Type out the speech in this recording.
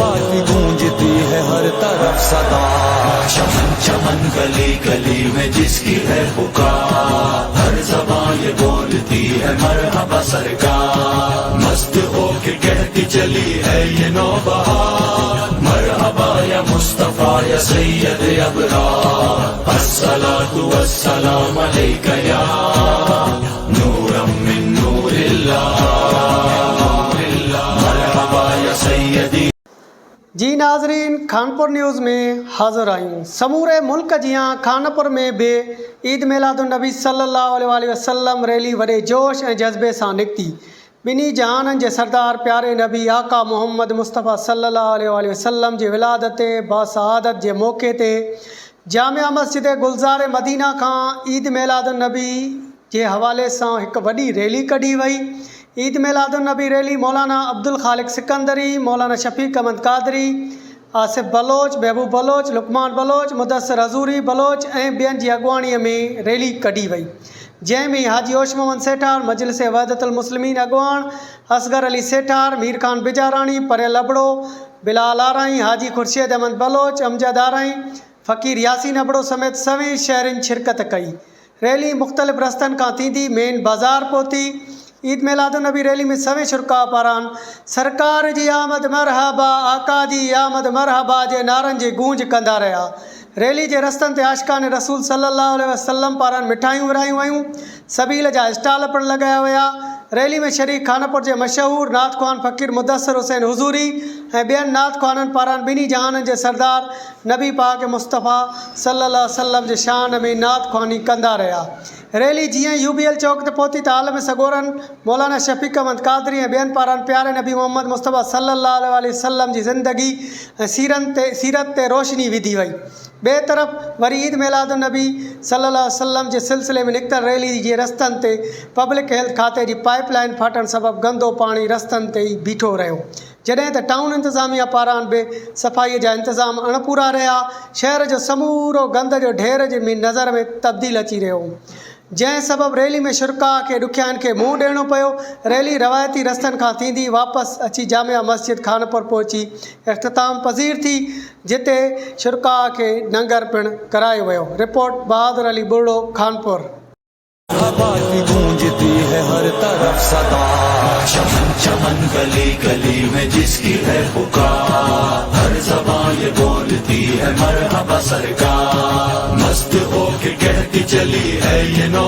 मरहबा की गूंजती है हर तरफ सदा। चमन चमन गली गली में जिसकी है पुकार, हर ज़बान ये बोलती है मरहबा सरकार। मस्त होके कहती चली है ये नौबहार, मरहबा या मुस्तफा या सैयद अबरार। अस्सलातु वस्सलाम अलैका या नूरम मिन नूरिल्लाह, मरहबा या सैयदी। जी नाज़रीन, खानपुर न्यूज़ में हाज़िर आहियूं। समूरे मुल्क जियां खानपुर में भी ईद मिलादुन्नबी सल्लल्लाहु अलैहि वसल्लम रैली वॾे जोश ऐं जज़्बे सां निकिती। ॿिन्ही जहाननि जे सरदार प्यारे नबी आका मोहम्मद मुस्तफ़ा सल्लल्लाहु अलैहि वसल्लम जी विलादत बासआदत जे मौक़े ते जामिया मस्जिद गुलज़ार मदीना खां ईद मिलादुन्नबी जे हवाले सां हिकु वॾी रैली कढी वई। ईद मिलादुन्नबी रैली मौलाना अब्दुल ख़ालिक सिकंदरी, मौलाना शफ़ीक़ अहमद क़ादरी, आसिफ़ बलोच, महबूब बलोच, लुकमान बलोच, मुदस्सिर हज़ूरी बलोच ऐं ॿियनि जी अॻुवाणीअ में रैली कढी वई, जंहिंमें हाजी ओश मोहम्मद सेठार, मजलिस वहदतुल मुस्लिमीन अॻुवाण, असगर अली सेठार, मीर खान बिजाराणी, परियल अबड़ो, बिलाल आराई, हाजी खुर्शीद अहमद बलोच, अमजद आराई, फ़कीर यासीन अबड़ो समेत सवें शहरनि शिरकत कई। रैली मुख़्तलिफ़ रस्तनि खां थींदी मेन बाज़ार पहुती। ईद मिलादुन्नबी रैली में सवें शुरका पारान सरकार जी आमद मरहबा, आका जी आमद मरहबा जे नारनि जी गूंज कंदा रहिया। रैली जे रस्तनि ते आशिकान रसूल सल्लल्लाहु अलैहि वसल्लम पारान मिठाइयूं विरायूं वयूं, सबील जा स्टॉल पिणु लॻाया विया। रैली में शरीक खानपुर जे मशहूर नात ख़्वान फ़कीर मुदस्सिर हुसैन हुज़ूरी ऐं ॿियनि नात ख़्वाननि पारान ॿिन्ही जहाननि जे सरदार नबी पाक मुस्तफ़ा सल्लल्लाहु अलैहि वसल्लम जे शान में नात ख़्वानी कंदा रहिया। रैली जीअं UBL चौक ते पहुती त आलम सगोरन मौलाना शफ़ीक़ अहमद क़ादरी ऐं ॿियनि पारान प्यारे नबी मोहम्मद मुस्तफ़ा सल्लल्लाहु अलैहि वसल्लम जी ज़िंदगी ऐं सीरत ते रोशनी विधी वई। ॿिए तरफ़ वरी ईद मिलादुन्नबी सल्लल्लाहु अलैहि वसल्लम जे सिलसिले में निकितल रैली जे रस्तनि ते पब्लिक हेल्थ खाते जी पाइप लाइन फाटण सबबि गंदो पाणी रस्तनि ते ई बीठो रहियो, जॾहिं त टाउन इंतिज़ामिया पारान बि सफ़ाईअ जा इंतिज़ाम अणपूरा रहिया। शहर जो समूरो गंद जो ढेर जे नज़र में तब्दील अची रहियो, जंहिं सबबि रैली में शुरका खे ॾुखियाईनि खे मुंहुं ॾियणो पियो। रैली रवायती रस्तनि खां थींदी वापसि अची जामिया मस्जिद खानपुर पहुची इख़्तिताम पज़ीर थी, जिते शुरका खे लंगर पिणु करायो वियो। रिपोर्ट बहादुर अली बुर्ड़ो, खानपुर। मरहबा की गूंजती है हर तरफ सदा। चमन चमन गली गली में जिसकी है पुकार, हर ज़बान ये बोलती है मरहबा सरकार। मस्त होके कहती चली है ये